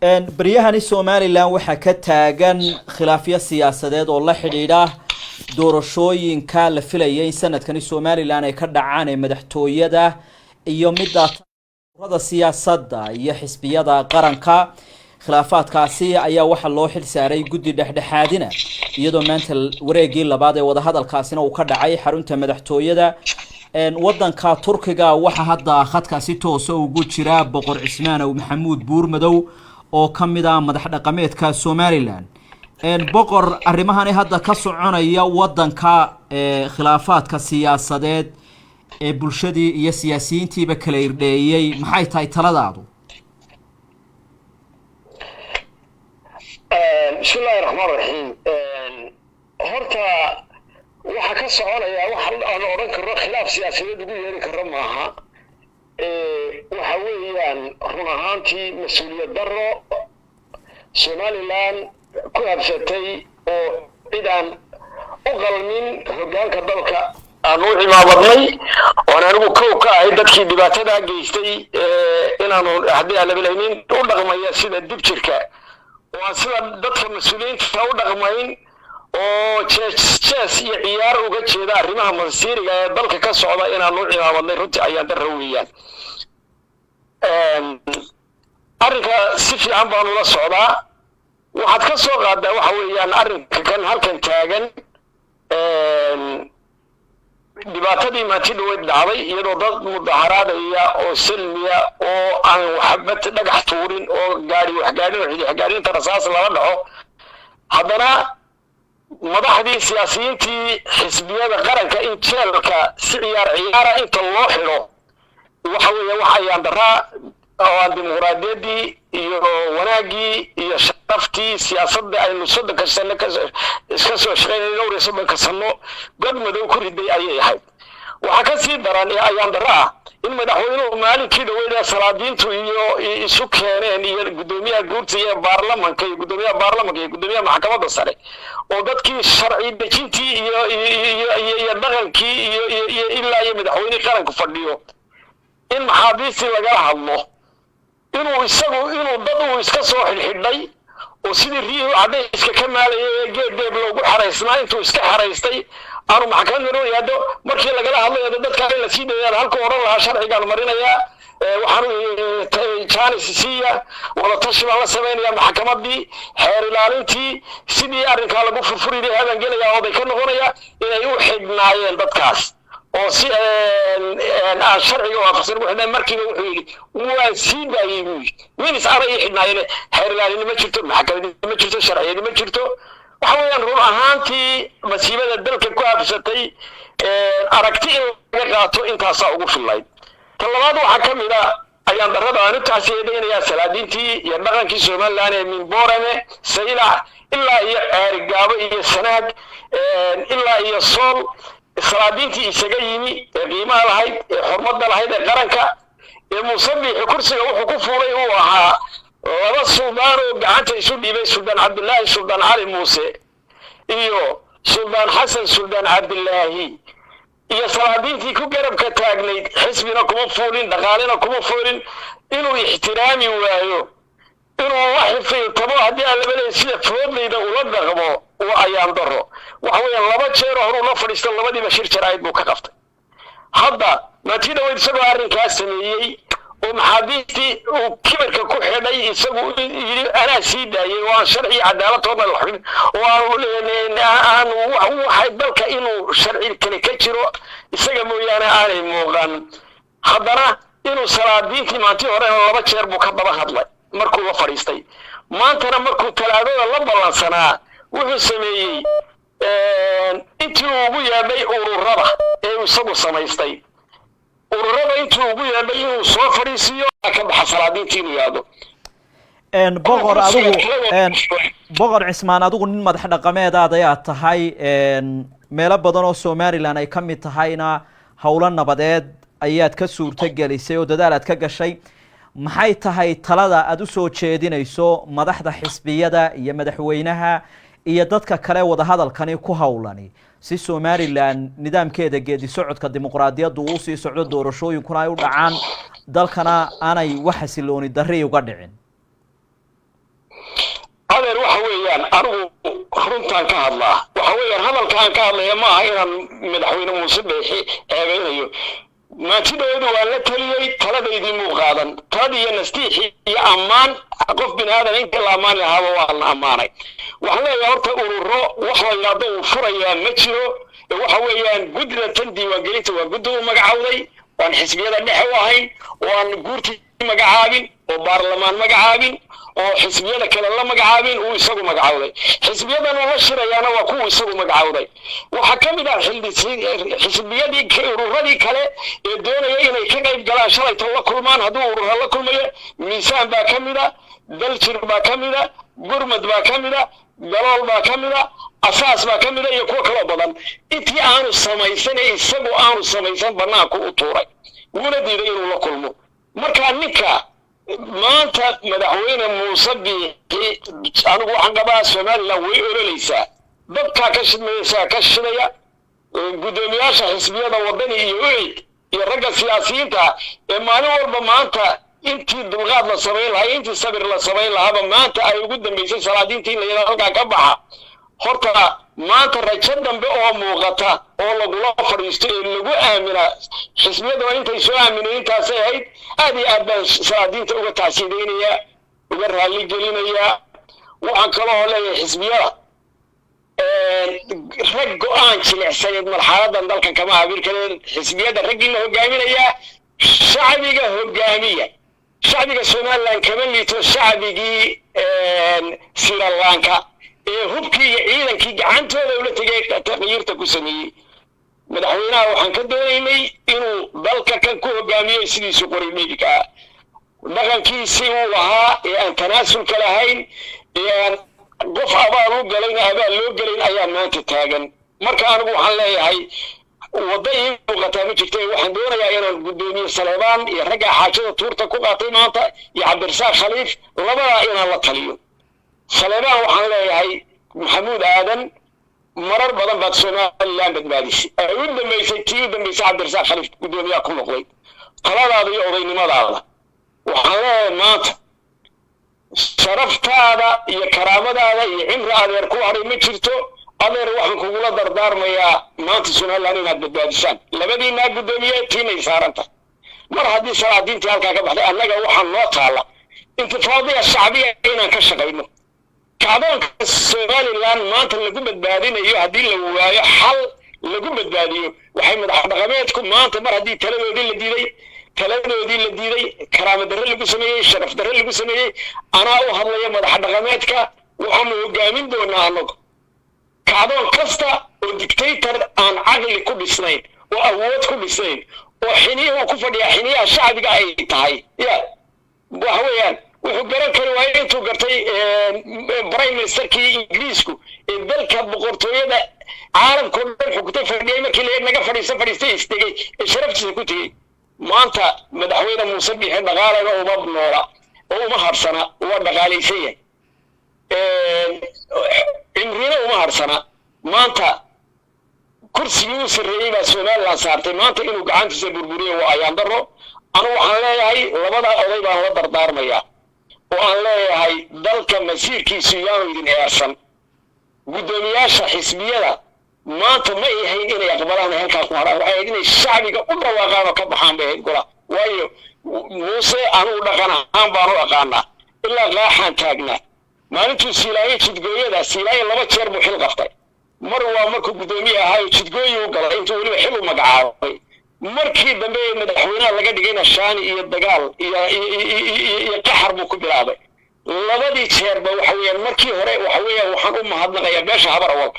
بريهاني Somaliland waxa ka taagan khilaafyo siyaasadeed oo la xidhiidha doorashooyinka la filayay in sanadkani Somaliland ay ka dhacaan madaxtooyada iyo midda siyaasadda iyo xisbiyada qaranka khilaafaadkaasi ayaa waxa loo xil saaray guddi dhexdhexaadina iyadoo maanta wareegii labaad ee wada hadalkaasina uu ka dhacay xarunta madaxtooyada wadanka Turkiga waxa hadda khadkaasi toos ugu jira boqor Cismaan oo Maxamuud Buurmadow oo kamida madax dhaqameedka Somaliland boqor arimahani hadda ka soconaya wadanka khilaafaadka siyaasadeed ee bulshadii iyo siyaasiyiintiiba kala irdheeyay maxay tahay taladaadu bismillahir rahmanir rahim horta waxa ka soconaya waxa aan oran karo khilaaf siyaasadeed ugu yeeri karo maaha waxa weeyaan run ahaantii mas'uuliyad darro Somaliland ku habsatay oo ciidan u qalmin hoggaanka dalka aanu cimaabadnay oo anigu ka ahay dadkii dhibaatada geystay inaanu hadii la bilaynin u dhaqmaya sida dib jirka oo sida dadka mas'uuliyiinta u dhaqmayn oo jees iyo ciyaar uga jeeda arrimaha masiiriga ee dalka ka socda inaanu cimaabadnay runtii ayaan darro weeyaan arrinka si fiican baan ula socdaa waxaad ka soo qaadaa waxa weeyaan arrinka kan halkan taagan dhibaatadii maantii dhaweyd dhacday iyadoo dad mudaharaadaya oo salmiya oo aan waxba dhagax tuurin oo gaadhinta rasaas lala dhaco haddana madaxdii siyaasiyiintii xisbiyada qaranka in jeelka si ciyaara inta loo xidho waxa weeye waxayaan daraa oo dimuqraadiyadii iyo wanaagii iyo sharaftii siyaasadda aynu soddonka sano iska soo shaqeynay dhowr soddonka sano god madow ku riday ayay ahayd waxa ka sii daran ayaan daraa in madaxweynuhu maalinkii dhaweeyay salaadiintu iyo isu keeneen iyo gudoomiyaha guurta iyo baarlamaanka iyo gudoomiyaha maxkamadda sare oo dadkii sharci dejintii iyo dhaqankii iyo ilaa iyo madaxweynaha qaranku fadhiyo in maxaabiistii laga hadlo inuu dad uu iska soo xidhay oo sidii riyo cadayska ka maalayay geed loogu xareysnaa intuu iska xareystay aanu maxkamadda yado markii laga hadlayo dadka la sii dayay halka oran lahaa sharciga marinaya waxaan jaanisiya wala tashiba la sameynaya maxkamadii xeer ilaalintii sidii arrinka lagu furfuriyay hadan gelaya oo bay ka noqonaya inay u xidhnaayeen dadkaas oo si aan sharciga waafaqsan wuxuu markiiba wuxuu yiri waa sii daayay min isaaray xidhnaayeen xeer ilaalin ma jirto maxkamadii ma jirto sharciyada ma jirto waxa weeyaan run ahaantii masiibada dalka ku habsatay aragti in laga qaato intaas ugu filayd talabaad waxa kamid ah ayaan darada aan taasi yeedanaya salaadiintii iyo dhaqankii Somaliland ee min Boorame Sayla ilaa iyo Gaabo iyo Sanaag ilaa iyo Sool salaadiintii isaga yimi qiimaha lahayd xurmada lahayd ee qaranka ee musabbiix kursiga wuxuu ku fuulay uu ahaa laba suldaan oo gacanta isu dhiibay Sultan Abdullaahi Sultan Ali Muuse iyo Sultan Hassan Sultan Abdullaahi iyo salaadiintii ku garabka taagnayd xisbina kuma fuulin dhaqaalena kuma fuulin inuu ixtiraami waayo inuu wax fiiltamo hadii aan labada sida foodleyda ula dhaqmo oo ayaan daro waxa weeyaan laba jeer hore la fadhiistay labadii bashir jaraa'id buu ka qaftay hadda maatiina way isagoo arrinkaas sameeyay oo maxaabiistii uu kibarka ku xidhay isagu yiri ana sii daayay oo sharci cadaalad oo la xubin oo aan waxa dalka inuu sharci kale ka jiro isaga mooyaane aanay muuqan haddana inuu salaadiintii maantii hore laba jeer buu ka daba hadlay markuu la fadhiistay maantana markuu talaadada la balansanaa wuxuu sameeyay intii ugu yeedhay ururada ee isagu samaystay ururada intii ugu yeedhay inuu soo fadhiisiyo ka baxa salaadiintii inuu yaado boqor Cismaan adigu nin madax dhaqameed ayaa tahay meelo badan oo Somaliland ay ka mid tahayna hawlo nabadeed ayaad ka suurta gelisay oo dadaal aad ka gashay maxay tahay talada aad u soo jeedinayso madaxda xisbiyada iyo madaxweynaha iyo dadka kale wada hadalkani ku hawlani si Somaliland nidaamkeeda geedi socodka dimuqraadiyaddu uu sii socdo doorashooyinkuna ay u dhacaan dalkana aanay wax xasilooni darri uga dhicin runtaan ka hadlaa waxa weeyaan hadalkaan ka hadlaya ma aha inaan madaxweyne muuse beexi eegaynayo maanti dhawadu waa la taliyey taladaydii muu qaadan taladii iyo nastiixi iyo ammaan qof bini aadan inta la ammaan lahaaba waa la ammaanay waxaan leeyahay horta ururo wax la yidhaahdo uu furayaa ma jiro waxa weeyaan guddiga tan diiwaangelinta waa guddi uu magacawday waan xisbiyada dhexe u ahayn waan guurtii magacaabin oo baarlamaan magacaabin oo xisbiyada kale la magacaabin uu isagu magacawday xisbiyadan la shirayaana waa kuwa isagu magacawday waxa kamid ah xisbiyadii ururadii kale ee doonaya inay ka qayb galaan shalayto la kulmaan hadduu ururo la kulmayo miisaan baa kamid ah daljir baa kamid ah gurmad baa kamid ah galool baa kamid ah asaas baa kamid ah iyo kuwa kale badan intii aanu samaysan isagu aanu samaysan banaanku u tuuray wuuna diiday inuu la kulmo marka ninka maanta madaxweyne muuse biixi anigu waxaan qabaa somaliland way ololaysaa dadkaa ka shidmaysaa ka shidaya guddoomiyaasha xisbiyada wadani iyo ucid iyo ragga siyaasiyiinta ee maalin walba maanta intii dulqaad la samayn lahaa intii sabir la samayn lahaaba maanta ay ugu dambaysay salaadiintii in la yidhahdo halkaa ka baxa horta maanta rajo dambe oo muuqata oo lagula fadhiisto ee lagu aaminaa xisbiyaduna intay soo aamineen intaasay ahayd aad iyo aad baan salaadiinta uga tacsiidaynayaa uga raalli gelinayaa waxaan kaloo leeyahay xisbiyada rag go-aan jilicsaneed marxaladan dalkan kama habir kaleen xisbiyada raggii la hogaaminayaa shacbiga hogaamiya shacbiga somaliland kama liito shacbigii sri lanka ee hubkii iyo ciidankii gacantooda ula tegay taqyiirta ku sameeyey madaxweynaha waxaan ka doonaynay inuu dalka kan ku hogaamiyo sidiisu qoray meydka dhaqankiisii uu ahaa ee aan tanaasulka lahayn ee aan qof abaal u galayn abaal loo galayn ayaa maanta taagan marka anigu waxaan leeyahay wadda ii muuqataa ma jirta waxaan doonayaa inaan guddoomiye saleebaan iyo ragga xaajada tuurta ku qaatay maanta iyo cabdirasaaq khaliif labadaa inaan la taliyo saleebaan waxaan leeyahay maxamuud aadan marar badan baad somaliland badbaadisay ay u dambaysay tii u dambaysay cabdirasaaq khaliif guddoomiyaha ku noqday taladaada iyo odaynimadaada waxaan leeyahay maanta sharaftaada iyo karaamadaada iyo cimri adeer ku haray ma jirto adeer waxaan kugula dardaarmayaa maanta somaliland inaad badbaadisaan labadiinaa guddoomiye tiinay saaranta mar haddii salaadiintii halkaa ka baxday annaga waxaan noo taalla intifaadiya shacbiya inaan ka shaqayno kacdoonka somaliland maanta lagu badbaadinayo haddii la waayo xal lagu badbaadiyo waxay madax dhaqameedku maanta mar haddii taladoodii la diiday karaamo darre lagu sameeyey sharaf darre lagu sameeyey anaa u hadlaya madax dhaqameedka waxaanu hogaamin doonaa annagu kacdoon kasta oo dictator aan caqli ku dhisnayn oo awood ku dhisnayn oo xiniyaha ku fadhiya xiniyaha shacbiga ay tahay ya waxa weeyaan wuxuu garan kari waayay intuu gartay prime ministerkii ingiriisku ee dalka boqortooyada caalamka oo dhan xukuntay fadhiyay markii naga fadhiistay isdegay ee sharaftiisa ku tegey maanta madaxweyne muuse biixi dhaqaalaga uma noola oo uma harsana waa dhaqaalaysan yahay cimrina uma harsana maanta kursigii u sarreeyey baa somaliland saartay maanta inuu gacantiisa burburiyo waa ayaan daro anu waxaan leeyahay labadaa oday baan la dardaarmayaa oo aan leeyahay dalka masiirkiisu yaanu idin eersan guddoomiyaasha xisbiyada maanta ma ahayn inay aqbalaan halkaa ku haraan waxay ahayd inay shacbiga u dhawaaqaan oo ka baxaan bay ahayd gola waayo muuse anugu dhaqan ahaan baan u aqaanaa ilaa qaaxaan taagnaa maalintuu siilaayo jidgooyada siilaayo 2 jeer buu xil qaftay mar waa markuu guddoomiye ahaa jidgooyi u galay intuu weliba xil u magacaabay markii dambe madaxweynaha laga dhigayna shaani iyo dagaal iyo qaxar buu ku bilaabay labadii jeerba waxa weeyaan markii hore waxa weeyaan waxaan u mahadnaqayaa beesha habar awal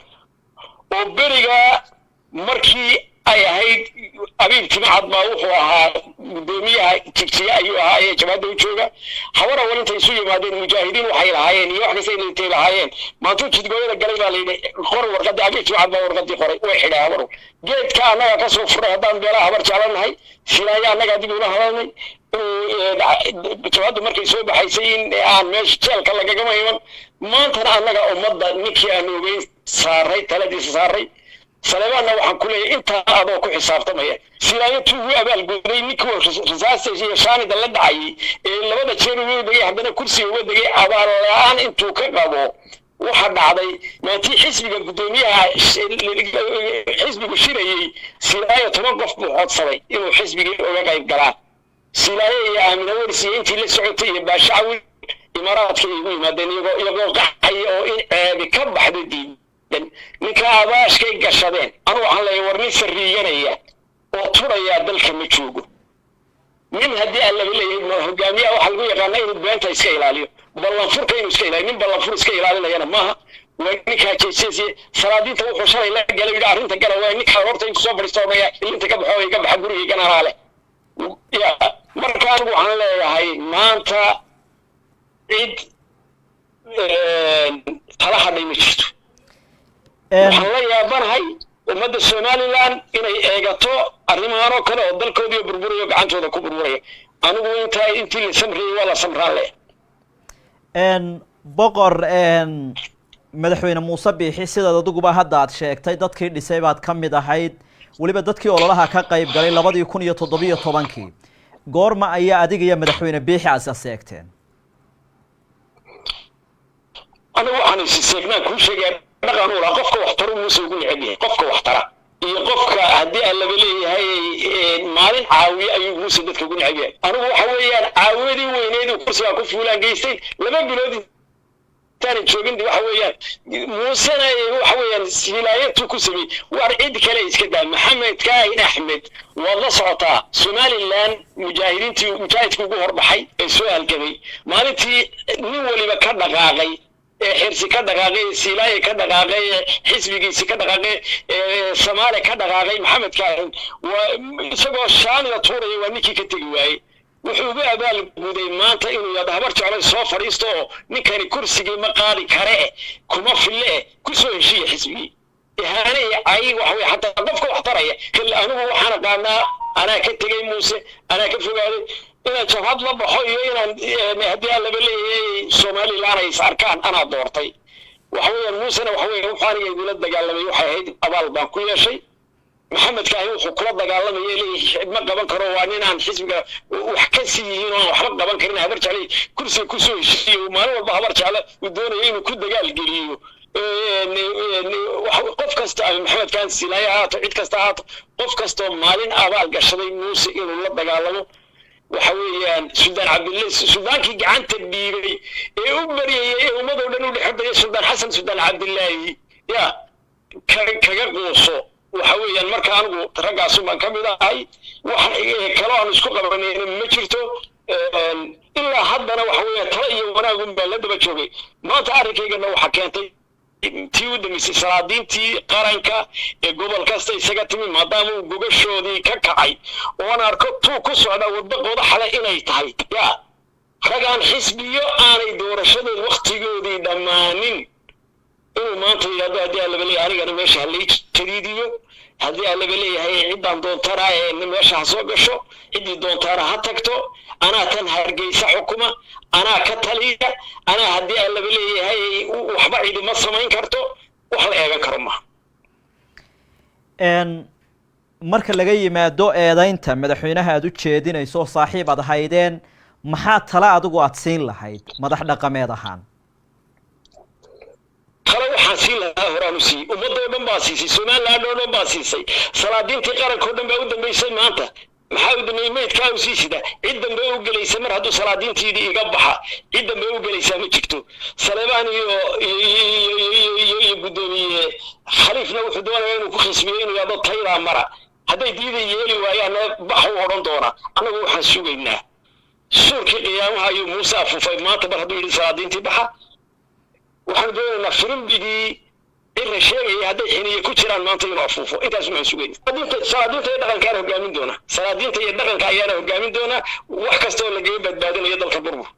oo beriga markii ay ahayd abiib timcad baa wuxuu ahaa guddoomiyaha jigjiga ayuu ahaa ee jabhadda u jooga habar awal intay isu yimaadeen mujaahidiin waxay lahaayeen iyo wax kasta intay lahaayeen maantuu jidgooyada galay baa layidhi qor warqadii abiib timcad baa warqadii qoray way xidhay habar geedka annaga ka soo furay haddaan beelaha habar jeclanahay silaayo annaga dib ula hadalnay jabhaddu markay soo baxaysay in aan meesha jeelka lagagama iman maantana annaga ummadda ninkii aan ogeyn saaray taladiisa saaray saleebaanna waxaan ku leeyahay intaa adoo ku xisaabtamaya silaayo tuugu abaalguday ninkii rasaasta iyo shaanida la dhacayay ee 2 jeer ugu degay haddana kursiga uga degay abaal la-aan intuu ka qabo waxa dhacday maatii xisbiga gudoomiyaha xisbigu shirayay silaayo 10 qof buu codsaday inuu xisbigii uga qayb galaan silaayo iyo aamina warsiye intii la socotay iyo baashawi imaaraadka igu yimaadeen iyagoo qaxay oo in ceebi ka baxday diidan ninka abaashkay gashadeen anu waxaan leeyahay warnin sariiganaya oo turaya dalka ma joogo min haddii alla leeyahay hogaamiyaha waxa lagu yaqaan inuu beenta iska ilaaliyo ballan furka inuu iska ilaaliyo nin ballan fur iska ilaalinayana maaha waa ninka jeesiyay salaadiinta wuxuu shalay la galay arrinta gala waa ninka horta inuu soo fariistoomaya inta ka baxo iga baxa guriga ganaale ya markaan waxaan leeyahay maanta cid talaha dhimi jirto waxaan la yaabanahay ummadda Somaliland inay eegato arrimahan oo kale oo dalkoodii burburiyo gacantooda ku burburaya anigu intii la samriyay wala samraale boqor madaxweyne Muuse Biixi sidaad aduguba hadda aad sheegtay dadkii dhisay baad ka mid ahayd waliba dadkii ololaha ka qayb galay 2017 goorma ayaa adiga iyo madaxweyne Biixi asaaseen anigu waxaan sheegnaa ku sheegay dhaqan ula qofka wax taro Muuse ugu neceb qofka wax tara iyo qofka hadii aan laga leeyahay maalin caawiye ayuu Muuse dadka ugu neceb yahay anigu waxa weeyaan caawidii weyneed uu kursiga ku fuulaan geystay laba bilood tani joogin waxa weeyaan Muuse waxa weeyaan silaayatu ku sameey war cid kale iska daa Maxamed Kaahin Axmed wada socota Somaliland mujaahidku ugu horbaxay ee soo halgamay maalintii nin waliba ka dhaqaaqay xirsi ka dhaqaaqay silaaye ka dhaqaaqay xisbigiisa ka dhaqaaqay Soomaali ka dhaqaaqay Maxamed Kaahin isagoo shaaniga tuuray waa ninkii ka tagi waayay wuxuu ugu abaal guday maanta inuu yada habar jeclay soo fariisto ninkani kursigii ma qaadi kare kuma fille ku soo heshiye xisbi ihaanay ay wax way hatta qofka wax taraya kale anigu waxaan qaanaa ana ka tagay Muuse ana ka fogaaday inaan jabhad la baxo iyo inaan hadii aan la leeyahay Somaliland ay sarkaan ana doortay waxa weeyaan Muuse waxa weeyaan waxaan igula dagaalamay waxay ahayd abaal baan ku yeeshay محمد كاهي وحو كلا دغالمay leeyahay ma qaban karo waa inaan xisbiga wax ka siiyin oo wax qaban karin habar jeclay kursi ku soo heshiiyo maalin walba habar jeclay uu doonayo inuu ku dagaal geliyo qof kasta maxamed kaan silaayo cid kasta qof kasta maalin abaal gashaday Muuse inuu la dagaalamo waxa weeyaan Suldaan Cabdullaahi Suldaankii gacanta dhiibay ee u bariyay ummadoo dhan u dhexday Suldaan Xasan Suldaan Cabdullaahi ya kaga qooso waxa weeyaan marka anigu ragaas ma kamid ahay wax kale oo isku qabanay ma jirto ilaa haddana waxa weeyaan tala iyo wanaag baa la daba joogay maanta arrinkeygana waxa keentay tii u dhamisay salaadiintii qaranka ee gobol kasta isaga timi maadaama uu gogashoodii ka kacay oo aan arko tuu ku socda wadaqooda xale inay tahay ya ragaan xisbiyo aanay doorashadooda waqtigoodii dhamaanin inuu maanta yiraahdo hadii aan laga leeyahay anigana meesha halay tiriidiyo hadii aan laga leeyahay cidaan doontana ee meesha soo gasho cidii doontana ha tagto ana tan hargeysa xukuma ana ka taliya ana hadii aan laga leeyahay waxba cid ma samayn karto wax la eegan karo ma marka laga yimaado eedaynta madaxweynaha aad u jeedinayso saaxiib aad haydeen maxaa tala adigu aad siin lahayd madax dhaqameed ahaan حاسين هرانوسي ومدة دم باسيسي Somaliland دم باسيسي salaadiintii qaranka dhan baa u dambeysay maanta maxaa u dambeeyay ka usisida ciidan baa u galeysay mar haduu salaadiintii iga baxa ciidan baa u galeysay ma jirto Salebaan iyo gudoomiye Khaliifna wuxuu doonayaa inuu ku xisbiyo inuu yado tayra mara haday diiday yeeli waayaan bax u oran doona anagu waxaan sugaynaa suurkii qiyaamaha iyo Muuse afufay maanta bar haduu yiri salaadiintii baxa waxaan doonaynaa firimdigii in sheegay haday xiniye ku jiraan maanta inuu afuufo intaas ma sugayn salaadiinta dhaqanka ay hogaamin doona salaadiinta iyo dhaqanka ayaana hogaamin doona wax kasta oo laga badbaadinayo dalka burbur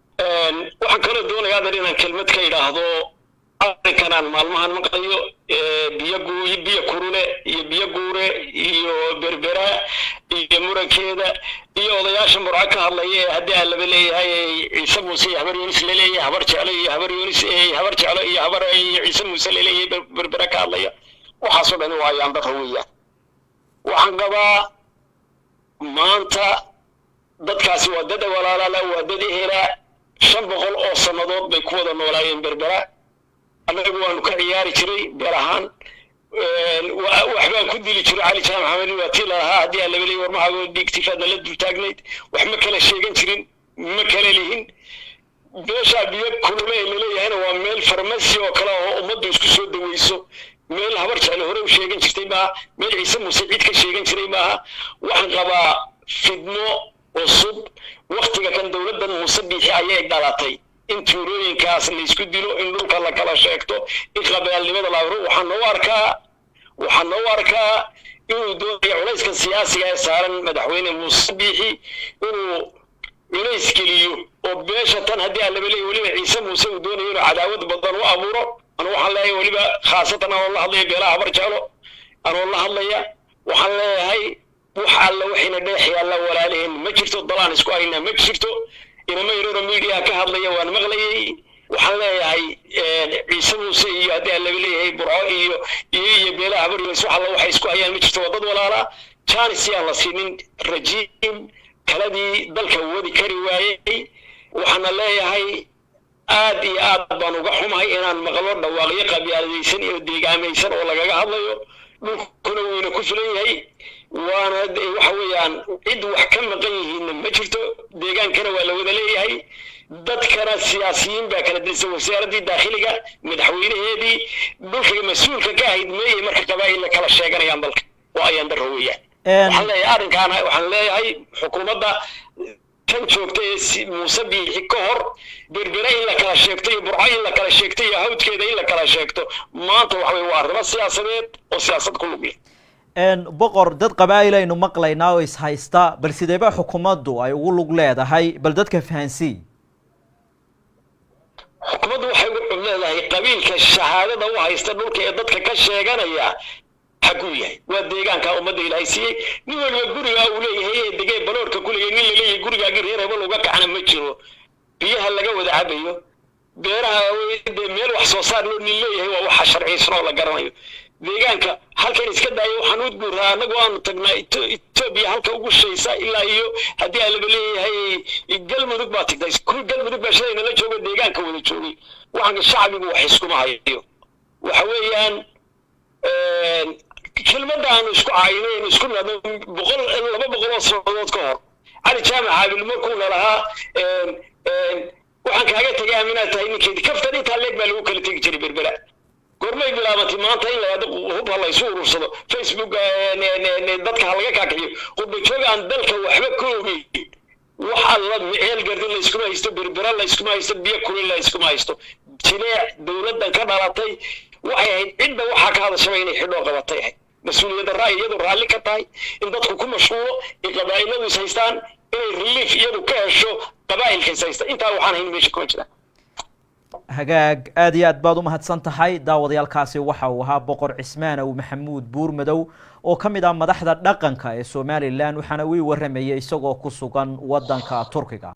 waxaan kale doonayaa inaan kelmad ka yiraahdo arrinkan maalmahan maqayo biyo kurule iyo biyo guure iyo berbera iyo murankeeda iyo odayaasha murca ka hadlaya hadii aan laga leeyahay Ciise Muuse habar Yunis leeyahay habar jeclay habar Yunis habar jeclay iyo habar Ciise Muuse leeyahay berbera ka hadlaya waxa soo dhan waa yaan dad weeyaan waxaan qabaa maanta dadkaasi waa dad walaalaha waa dad ehela 500 oo sanadood bay ku wada noolaayeen berbera annagu waanu ka ciyaari jiray beer ahaan waxbaan ku dili jiray cali jaamac xamed waa tii lahaa haddii aan labalay warmahaago dhiigtifaadna la dul taagnayd wax ma kala sheegan jirin ma kala lihin beesha biyo kulule laleeyahayna waa meel farmasi oo kale oo ummaddu isku soo daweyso meel habar jecel hore u sheegan jirtay maaha meel ciise muuse cid ka sheegan jiray maaha waxaan qabaa fidmo cusub waqtiga kan dowladdan muuse biixi ayay dhalatay in tuurooyinkaas la isku dilo in dhulka la kala sheegto in qabiilnimada la abro waxaan noo arkaa inuu doonayo culayska siyaasiga ee saaran madaxweyne muuse biixi inuu culays geliyo oo beesha tan haddii aan labalay weliba ciise muuse uu doonayo inuu cadaawad badan u abuuro أنا وحلا ولبا خاصة أنا والله هذي بلا عبر جالو أنا والله هذي وحلا هاي وحلا وحين الدحية الله ولا لين ما شفتوا الضلال سكوينا ما شفتوا إنما ما يرون ميديا كهذا وأنا مغلي وحلا هاي عيسى موسى هذي اللي بلي هاي برعي بلا عبر يسوع الله وحي سكوينا ما شفتوا ضد ولا لا كان السياسة سنين رجيم كلادي ذلك ودي كريواي وحنا لا هاي aad iyo aad baan uga xumahay inaan maqlo dhawaaqyo qabyaaladaysan iyo deegaamaysan oo lagaga hadlayo dhulkuna wayna ku filan yahay waana waxa weeyaan cid wax ka maqan yihiin ma jirto deegaankana waa la wada leeyahay dadkana siyaasiyiin baa kala dirsan wasaaradii dakhiliga madaxweynaheedii dhulka mas'uulka ka ahayd meeyay marka qabaa'il kala sheeganayaan dalka waa ayaan daro weeyaan waxaan leeyahay arrinkaana waxaan leeyahay xukuumadda kan joogtay muuse biixi ka hor berbera in la kala sheegtay burco in la kala sheegtay hawdkeeda in la kala sheegto maanta waxa way waa arrimo siyaasadeed oo siyaasad ku lug leh boqor dad qabaa'il aynu maqlaynaa oo is haysta bal sideeba xukuumaddu ay ugu lug leedahay bal dadka fahansii xukuumaddu waxay ugu leedahay qabiilka shahaadada u haysta dhulka ee dadka ka sheeganaya حقول ياي وديجان كأو مدة الهيسية نقول بقولي أو ليه هي دقي بلور كقول ينيل ليه قولي أجر هنا بقول وقع أنا متشرو فيها اللي جو ده عبيه غيرها ميل وحصوصار لون ليه هو وحشر عيسى ولا قرنيه ديجان ك هل كان يسكت أيوه حنود جورها نقول تجنا تبي هل كوجو شيء سا إلا أيوه هدي اللي بلي هي الجل مدوك باتك ده كل جل مدوك بشيء نلا شو ديجان كونه تشوفي وعن الشعب يوحسكم هايو وحويان كلمة أنا إسكو عينين إسكو بقول لما بقول الصوت كهر على جامعة بالمركون لها وحن كهجة تجاه منها تهيني كده كيف تاني تعلق بالوك اللي تيجي تري بالبلاد قرمي بلا ما تمان تاني لا هذا هو بالله يسوق وصله فيسبوك ندتك حلقة كاكيو وبتشوف عن ذلك وحبك كوبي وحال مئل قردين لا يسكو ما يستو بالبلاد لا يسكو ما يستو بيأكل لا يسكو ما يستو تلاع دولة كان على طي وعين عندنا وحكى هذا شوي يحلو قبطيه مسؤولية الرأي يدو رالي كتاي إن دتكو كم مشروع القبائل لو سيستان إن الريف يدو كهشو قبائل كيسيستان أنت وحنا هين ماشي كونشنا hagaag aad iyo aad baad u mahadsan tahay daawadayaalkaasi waxa uu ahaa boqor cismaan oo maxamuud buurmadow oo ka mid ah madaxda dhaqanka ee Soomaaliland waxaana uu waramayay isagoo ku sugan wadanka Turkiga